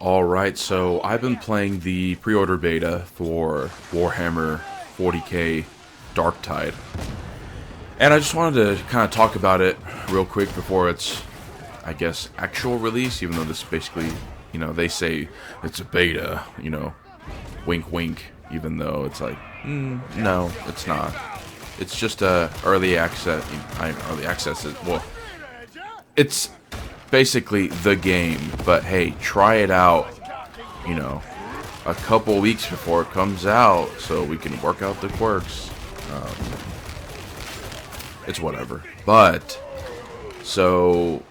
Alright, so I've been playing the pre-order beta for Warhammer 40k Darktide. And I just wanted to kind of talk about it real quick before its, I guess, actual release, even though this basically, they say it's a beta, wink wink, even though it's like, no, it's not. It's just a early access, early access is, well, it's basically the game, but hey, try it out, a couple weeks before it comes out so we can work out the quirks. It's whatever. But, so,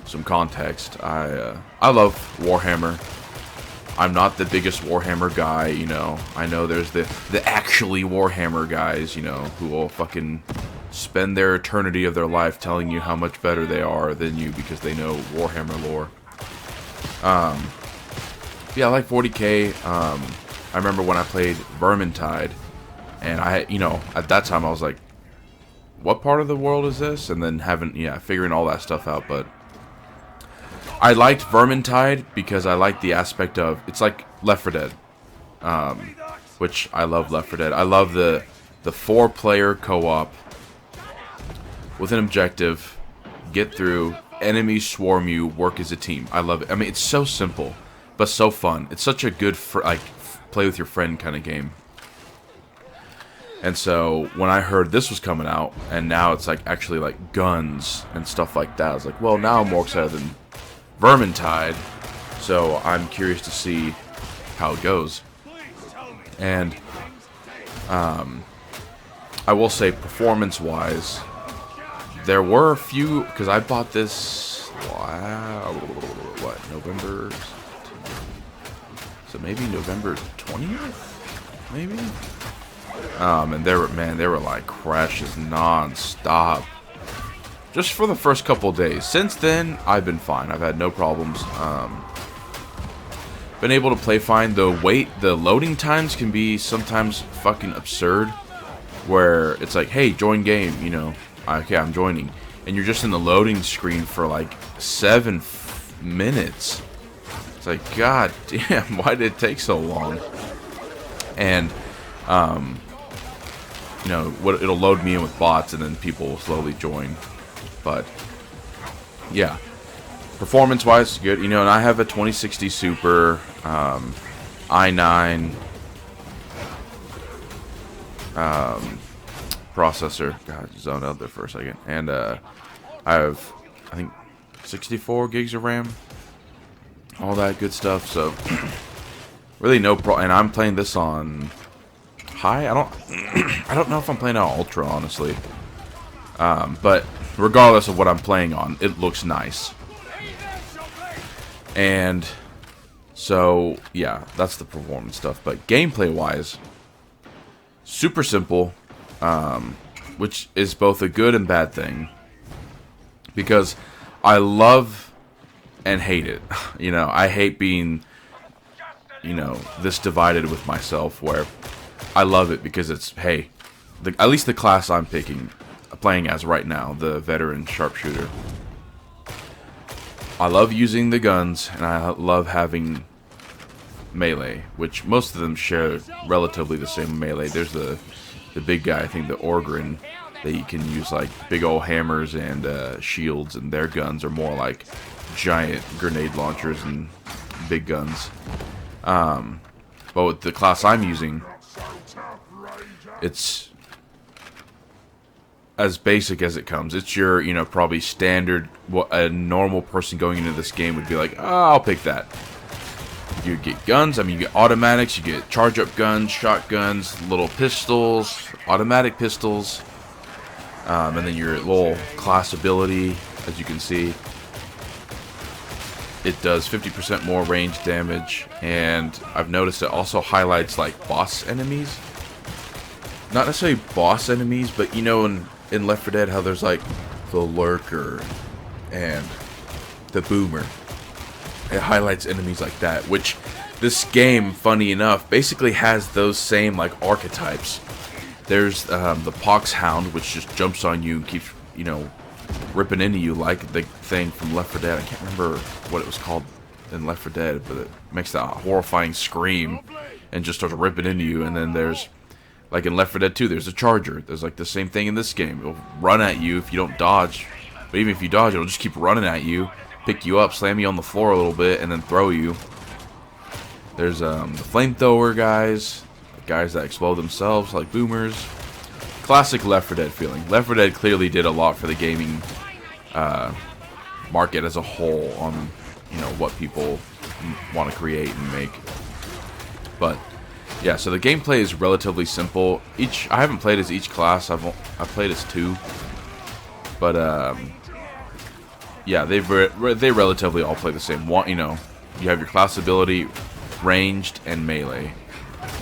some context. I love Warhammer. I'm not the biggest Warhammer guy, I know there's the actually Warhammer guys, who will fucking spend their eternity of their life telling you how much better they are than you because they know Warhammer lore. Yeah, I like 40k. I remember when I played Vermintide, and at that time I was like, what part of the world is this? And then figuring all that stuff out. But I liked Vermintide because I liked the aspect of, it's like Left 4 Dead, which I love Left 4 Dead. I love the 4-player co-op with an objective, get through, enemies swarm you, work as a team. I love it. I mean, it's so simple, but so fun. It's such a good, play with your friend kind of game. And so, when I heard this was coming out, and now it's like, actually like guns and stuff like that, I was like, well, now I'm more excited than Vermintide, so I'm curious to see how it goes. And, I will say, performance-wise, there were a few, because I bought this, November, so maybe November 20th, maybe? And they were like crashes non-stop, just for the first couple days. Since then, I've been fine, I've had no problems, been able to play fine. The loading times can be sometimes fucking absurd, where it's like, hey, join game, okay, I'm joining, and you're just in the loading screen for like 7 minutes. It's like, god damn, why did it take so long? And it'll load me in with bots, and then people will slowly join. But yeah, performance-wise, good. And I have a 2060 Super, i9 processor. God, zoned out there for a second. And I have, I think, 64 gigs of RAM. All that good stuff. So really no problem. And I'm playing this on high. I don't know if I'm playing on ultra, honestly. But regardless of what I'm playing on, it looks nice. And so yeah, that's the performance stuff. But gameplay-wise, super simple. Which is both a good and bad thing, because I love and hate it. I hate being, this divided with myself, where I love it because it's, hey, at least the class I'm playing as right now, the veteran sharpshooter. I love using the guns, and I love having melee, which most of them share relatively the same melee. There's the big guy, I think the Orgrin, that you can use like big old hammers and shields, and their guns are more like giant grenade launchers and big guns. But with the class I'm using, it's as basic as it comes. It's your, probably standard, what a normal person going into this game would be like, oh, I'll pick that. You get guns, you get automatics, you get charge-up guns, shotguns, little pistols, automatic pistols, and then your little class ability, as you can see. It does 50% more range damage, and I've noticed it also highlights, like, boss enemies. Not necessarily boss enemies, but, in Left 4 Dead, how there's, like, the Lurker and the Boomer. It highlights enemies like that, which this game, funny enough, basically has those same, like, archetypes. There's the Poxhound, which just jumps on you and keeps, ripping into you like the thing from Left 4 Dead. I can't remember what it was called in Left 4 Dead, but it makes that horrifying scream and just starts ripping into you. And then there's, like in Left 4 Dead 2, there's a charger. There's like the same thing in this game. It'll run at you if you don't dodge. But even if you dodge, it'll just keep running at you, pick you up, slam you on the floor a little bit, and then throw you. There's the flamethrower guys that explode themselves like boomers. Classic Left 4 Dead feeling. Left 4 Dead clearly did a lot for the gaming market as a whole on, you know, what people want to create and make. But yeah, so the gameplay is relatively simple. I haven't played as each class. I've played as 2. But yeah, they relatively all play the same. One, you know, you have your class ability, ranged, and melee.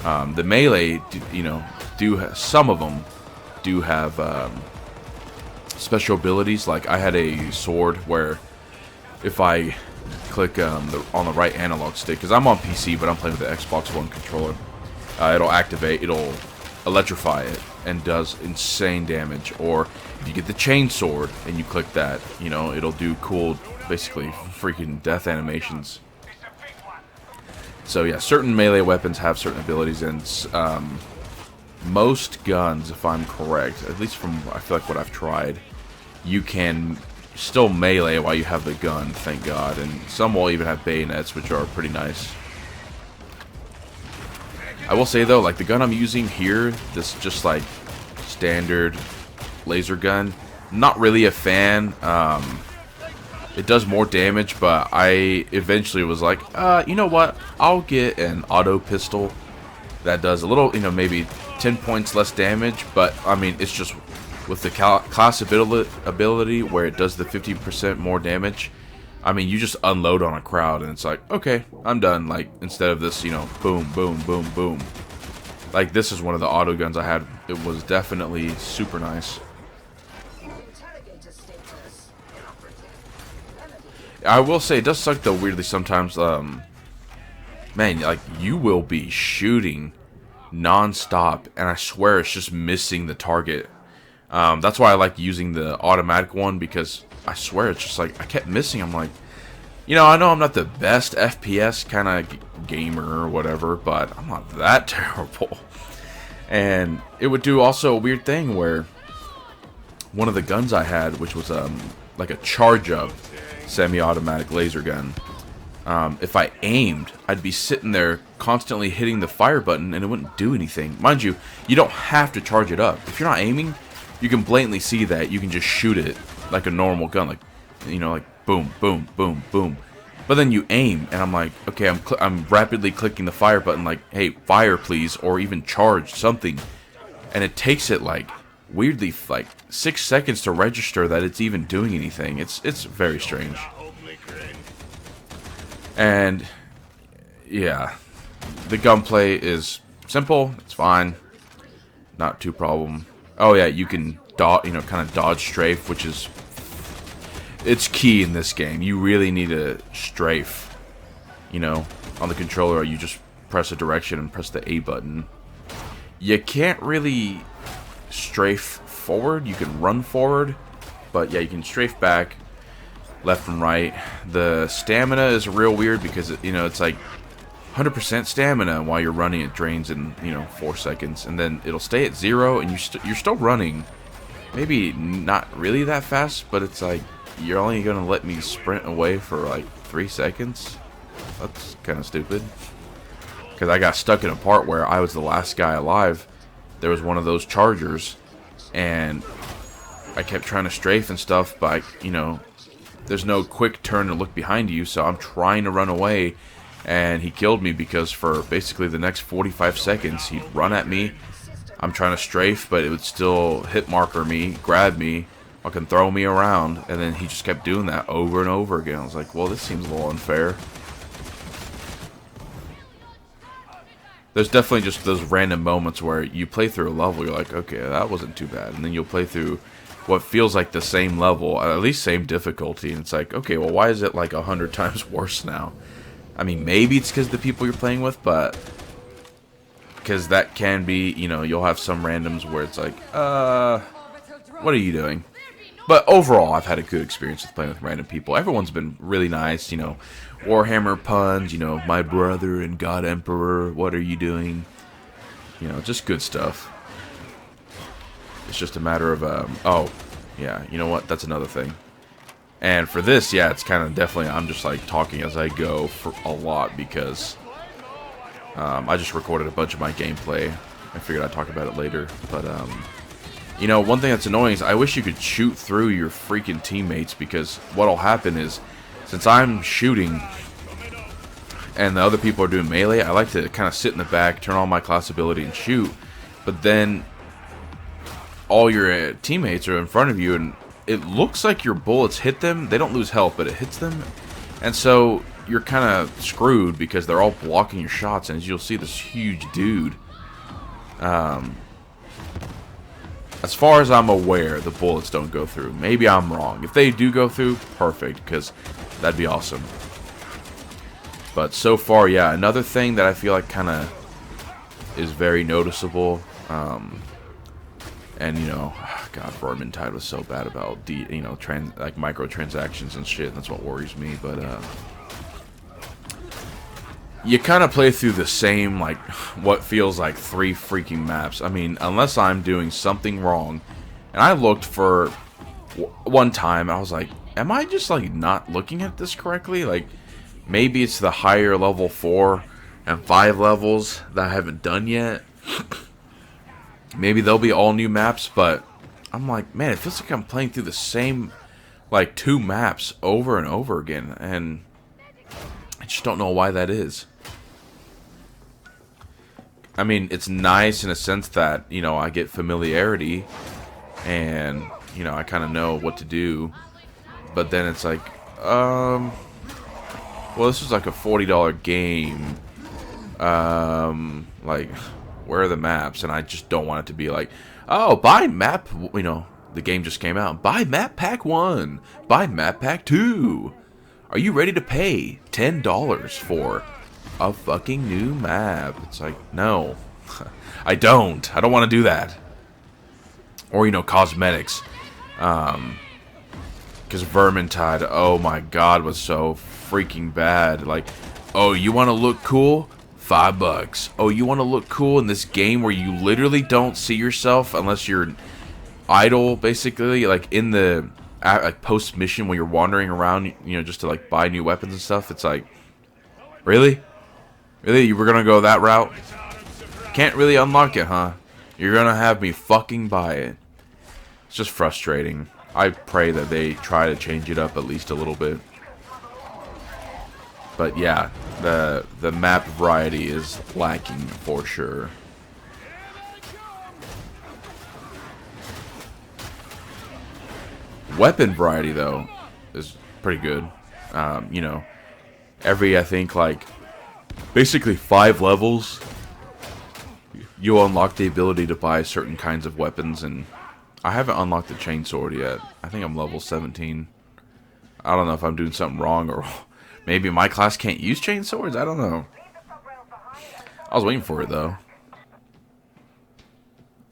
The melee, you know, some of them do have special abilities. Like I had a sword where if I click on the right analog stick, because I'm on PC but I'm playing with the Xbox One controller, it'll activate, it'll electrify it and does insane damage. Or if you get the chain sword and you click that, you know, it'll do cool, basically freaking death animations. So yeah, certain melee weapons have certain abilities, and most guns, if I'm correct, at least from I feel like what I've tried, you can still melee while you have the gun, thank God. And some will even have bayonets, which are pretty nice. I will say though, like the gun I'm using here, this just like standard laser gun, not really a fan. It does more damage, but I eventually was like, you know what? I'll get an auto pistol that does a little, you know, maybe 10 points less damage, but I mean, it's just with the class ability where it does the 50% more damage. I mean, you just unload on a crowd, and it's like, okay, I'm done. Like, instead of this, you know, boom, boom, boom, boom. Like, this is one of the auto guns I had. It was definitely super nice. I will say, it does suck though, weirdly, sometimes, man, like, you will be shooting non-stop, and I swear it's just missing the target. That's why I like using the automatic one, because I swear it's just like, I kept missing. I'm like, you know I'm not the best FPS kind of gamer or whatever, but I'm not that terrible. And it would do also a weird thing where one of the guns I had, which was like a charge-up semi-automatic laser gun, if I aimed, I'd be sitting there constantly hitting the fire button and it wouldn't do anything. Mind you, you don't have to charge it up. If you're not aiming, you can blatantly see that. You can just shoot it like a normal gun, like, you know, like boom, boom, boom, boom. But then you aim, and I'm like, okay, I'm rapidly clicking the fire button, like, hey, fire please, or even charge something, and it takes it like weirdly like 6 seconds to register that it's even doing anything. It's very strange. And yeah, the gunplay is simple. It's fine, not too problem. Oh yeah, you can kind of dodge strafe, which is, it's key in this game. You really need to strafe, you know, on the controller. You just press a direction and press the A button. You can't really strafe forward. You can run forward, but yeah, you can strafe back, left and right. The stamina is real weird because, you know, it's like 100% stamina while you're running. It drains in, you know, 4 seconds, and then it'll stay at 0, and you're still running. Maybe not really that fast, but it's like, you're only gonna let me sprint away for like 3 seconds? That's kind of stupid. Because I got stuck in a part where I was the last guy alive. There was one of those chargers, and I kept trying to strafe and stuff, but, you know, there's no quick turn to look behind you, so I'm trying to run away, and he killed me because for basically the next 45 seconds, he'd run at me. I'm trying to strafe, but it would still hit marker me, grab me, fucking throw me around, and then he just kept doing that over and over again. I was like, well, this seems a little unfair. There's definitely just those random moments where you play through a level, you're like, okay, that wasn't too bad, and then you'll play through what feels like the same level, at least same difficulty, and it's like, okay, well, why is it like 100 times worse now? I mean, maybe it's because the people you're playing with, but because that can be, you know, you'll have some randoms where it's like, what are you doing? But overall, I've had a good experience with playing with random people. Everyone's been really nice, you know. Warhammer puns, you know, my brother and God Emperor, what are you doing? You know, just good stuff. It's just a matter of, oh, yeah, you know what? That's another thing. And for this, yeah, it's kind of definitely, I'm just like talking as I go for a lot because I just recorded a bunch of my gameplay. I figured I'd talk about it later. But, you know, one thing that's annoying is I wish you could shoot through your freaking teammates because what'll happen is since I'm shooting and the other people are doing melee, I like to kind of sit in the back, turn on my class ability and shoot. But then all your teammates are in front of you and it looks like your bullets hit them. They don't lose health, but it hits them. And so you're kind of screwed because they're all blocking your shots. And as you'll see, this huge dude. As far as I'm aware, the bullets don't go through. Maybe I'm wrong. If they do go through, perfect, because that'd be awesome. But so far, yeah, another thing that I feel like kind of is very noticeable, and you know, God, Vermintide was so bad about like microtransactions and shit. That's what worries me. But you kind of play through the same, like, what feels like 3 freaking maps. I mean, unless I'm doing something wrong. And I looked for one time, I was like, am I just, like, not looking at this correctly? Like, maybe it's the higher level 4 and 5 levels that I haven't done yet. Maybe they'll be all new maps, but I'm like, man, it feels like I'm playing through the same, like, 2 maps over and over again. And I just don't know why that is. I mean, it's nice in a sense that, you know, I get familiarity and, you know, I kind of know what to do. But then it's like, well, this is like a $40 game. Like, where are the maps? And I just don't want it to be like, oh, buy map, you know, the game just came out. Buy map pack 1. Buy map pack 2. Are you ready to pay $10 for a fucking new map? It's like, no. I don't want to do that. Or, you know, cosmetics. Because Vermintide, oh my god, was so freaking bad. Like, oh, you want to look cool? $5. Oh, you want to look cool in this game where you literally don't see yourself unless you're idle, basically, like in the like post mission when you're wandering around, you know, just to like buy new weapons and stuff. It's like, really? You were gonna go that route? Can't really unlock it, huh? You're gonna have me fucking buy it. It's just frustrating. I pray that they try to change it up at least a little bit. But yeah, the map variety is lacking for sure. Weapon variety, though, is pretty good. You know, every, I think, like, basically 5 levels, you'll unlock the ability to buy certain kinds of weapons, and I haven't unlocked the chainsword yet. I think I'm level 17. I don't know if I'm doing something wrong, or maybe my class can't use chainswords. I don't know. I was waiting for it, though.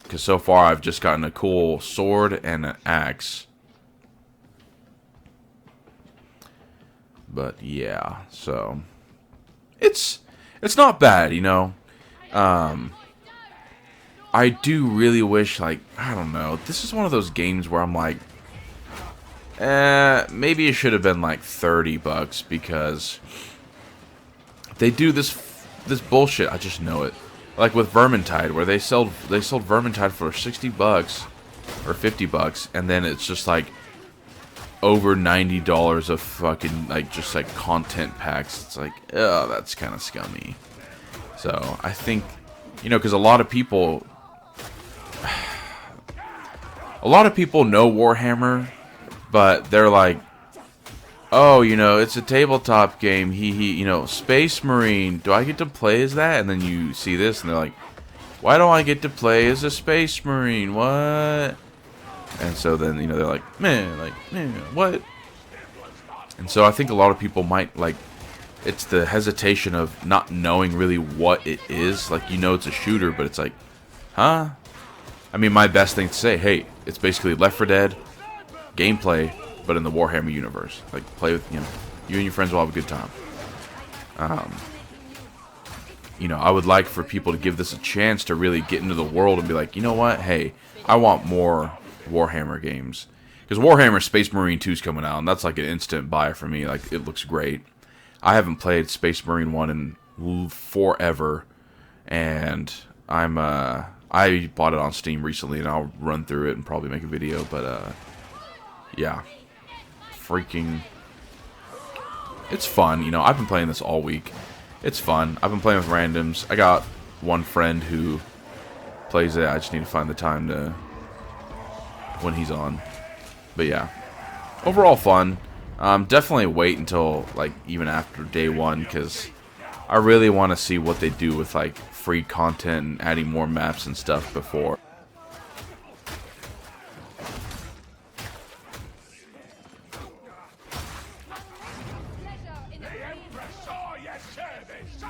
Because so far, I've just gotten a cool sword and an axe. But yeah, so it's not bad, you know. I do really wish, like, I don't know, this is one of those games where I'm like, maybe it should have been like $30 because they do this bullshit. I just know it. Like with Vermintide, where they sold Vermintide for $60 or $50, and then it's just like over $90 of fucking, like, just like content packs. It's like, oh, that's kind of scummy. So I think, you know, because a lot of people know Warhammer, but they're like, oh, you know, it's a tabletop game. You know, Space Marine. Do I get to play as that? And then you see this, and they're like, why don't I get to play as a Space Marine? What? And so then, you know, they're like, man, what? And so I think a lot of people might, like, it's the hesitation of not knowing really what it is. Like, you know it's a shooter, but it's like, huh? I mean, my best thing to say, hey, it's basically Left 4 Dead, gameplay, but in the Warhammer universe. Like, play with, you know, you and your friends will have a good time. You know, I would like for people to give this a chance to really get into the world and be like, you know what, hey, I want more Warhammer games. Because Warhammer Space Marine 2 is coming out, and that's like an instant buy for me. Like, it looks great. I haven't played Space Marine 1 in forever, and I bought it on Steam recently, and I'll run through it and probably make a video, but, yeah. Freaking... It's fun, you know, I've been playing this all week. It's fun. I've been playing with randoms. I got one friend who plays it. I just need to find the time to... when he's on. But yeah. Overall fun. Definitely wait until, like, even after day one, because I really want to see what they do with, like, free content and adding more maps and stuff before. The Emperor saw your service!